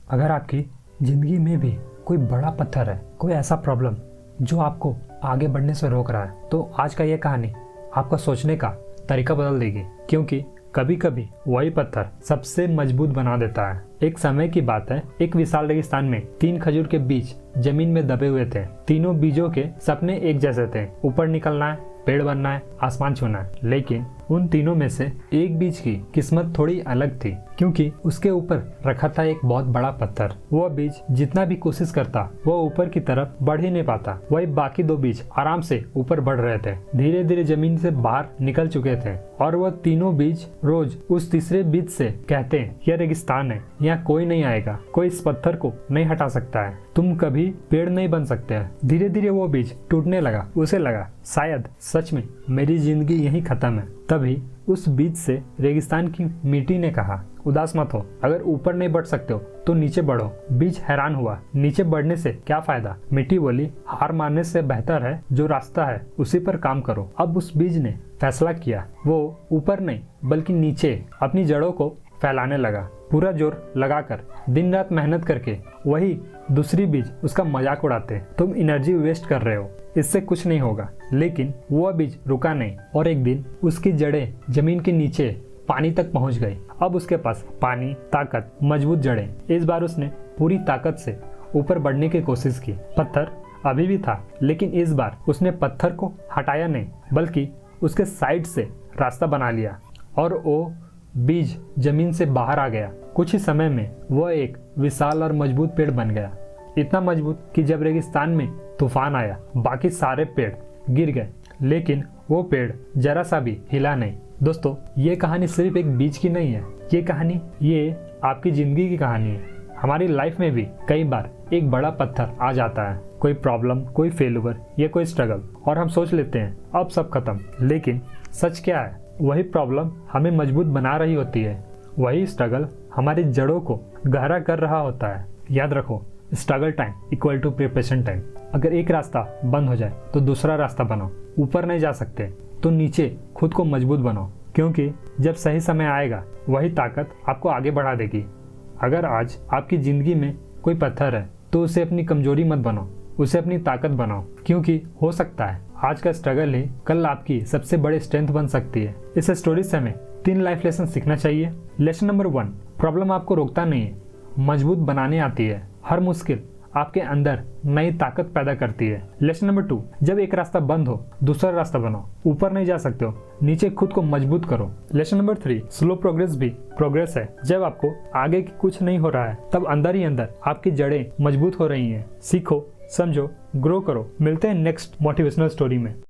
अगर आपकी ज़िंदगी में भी कोई बड़ा पत्थर है, कोई ऐसा प्रॉब्लम जो आपको आगे बढ़ने से रोक रहा है, तो आज का ये कहानी आपका सोचने का तरीका बदल देगी। क्योंकि कभी कभी वही पत्थर सबसे मजबूत बना देता है। एक समय की बात है, एक विशाल रेगिस्तान में 3 खजूर के बीज जमीन में दबे हुए थे। तीनों बीजों के सपने एक जैसे थे, ऊपर निकलना है, पेड़ बनना है, आसमान छूना है। लेकिन उन तीनों में से एक बीज की किस्मत थोड़ी अलग थी, क्योंकि उसके ऊपर रखा था एक बहुत बड़ा पत्थर। वह बीज जितना भी कोशिश करता वह ऊपर की तरफ बढ़ ही नहीं पाता। वही बाकी 2 बीज आराम से ऊपर बढ़ रहे थे, धीरे धीरे जमीन से बाहर निकल चुके थे। और वह तीनों बीज रोज उस तीसरे बीज से कहते, यह रेगिस्तान है, यहाँ कोई नहीं आएगा, कोई इस पत्थर को नहीं हटा सकता है, तुम कभी पेड़ नहीं बन सकते हैं। धीरे धीरे वो बीज टूटने लगा। उसे लगा शायद सच में मेरी जिंदगी यहीं खत्म है। तभी उस बीज से रेगिस्तान की मिट्टी ने कहा, उदास मत हो, अगर ऊपर नहीं बढ़ सकते हो तो नीचे बढ़ो। बीज हैरान हुआ, नीचे बढ़ने से क्या फायदा? मिट्टी बोली, हार मानने से बेहतर है जो रास्ता है उसी पर काम करो। अब उस बीज ने फैसला किया, वो ऊपर नहीं बल्कि नीचे अपनी जड़ों को फैलाने लगा। पूरा जोर लगाकर दिन रात मेहनत करके वही दूसरी बीज उसका मजाक उड़ाते, तुम एनर्जी वेस्ट कर रहे हो, इससे कुछ नहीं होगा। लेकिन वह बीज रुका नहीं और एक दिन उसकी जड़ें जमीन के नीचे पानी तक पहुंच गई। अब उसके पास पानी, ताकत, मजबूत जड़ें। इस बार उसने पूरी ताकत से ऊपर बढ़ने की कोशिश की। पत्थर अभी भी था, लेकिन इस बार उसने पत्थर को हटाया नहीं बल्कि उसके साइड से रास्ता बना लिया और वो बीज जमीन से बाहर आ गया। कुछ ही समय में वह एक विशाल और मजबूत पेड़ बन गया, इतना मजबूत कि जब रेगिस्तान में तूफान आया बाकी सारे पेड़ गिर गए, लेकिन वो पेड़ जरा सा भी हिला नहीं। दोस्तों, ये कहानी सिर्फ एक बीज की नहीं है, ये आपकी जिंदगी की कहानी है। हमारी लाइफ में भी कई बार एक बड़ा पत्थर आ जाता है, कोई प्रॉब्लम, कोई फेल्यूर या कोई स्ट्रगल, और हम सोच लेते हैं अब सब खत्म। लेकिन सच क्या है? वही प्रॉब्लम हमें मजबूत बना रही होती है, वही स्ट्रगल हमारी जड़ों को गहरा कर रहा होता है। याद रखो, struggle time equal to preparation time. अगर एक रास्ता बंद हो जाए तो दूसरा रास्ता बनाओ। ऊपर नहीं जा सकते तो नीचे खुद को मजबूत बनाओ, क्योंकि जब सही समय आएगा वही ताकत आपको आगे बढ़ा देगी। अगर आज आपकी जिंदगी में कोई पत्थर है तो उसे अपनी कमजोरी मत बनाओ, उसे अपनी ताकत बनाओ, क्योंकि हो सकता है आज का स्ट्रगल ही कल आपकी सबसे बड़ी स्ट्रेंथ बन सकती है। इस स्टोरी से हमें 3 लाइफ लेसन सीखना चाहिए। लेसन नंबर 1, प्रॉब्लम आपको रोकता नहीं है, मजबूत बनाने आती है। हर मुश्किल आपके अंदर नई ताकत पैदा करती है। लेसन नंबर 2, जब एक रास्ता बंद हो दूसरा रास्ता बनाओ। ऊपर नहीं जा सकते हो, नीचे खुद को मजबूत करो। लेसन नंबर 3, स्लो प्रोग्रेस भी प्रोग्रेस है। जब आपको आगे की कुछ नहीं हो रहा है तब अंदर ही अंदर आपकी जड़ें मजबूत हो रही हैं। सीखो, समझो, ग्रो करो। मिलते हैं नेक्स्ट मोटिवेशनल स्टोरी में।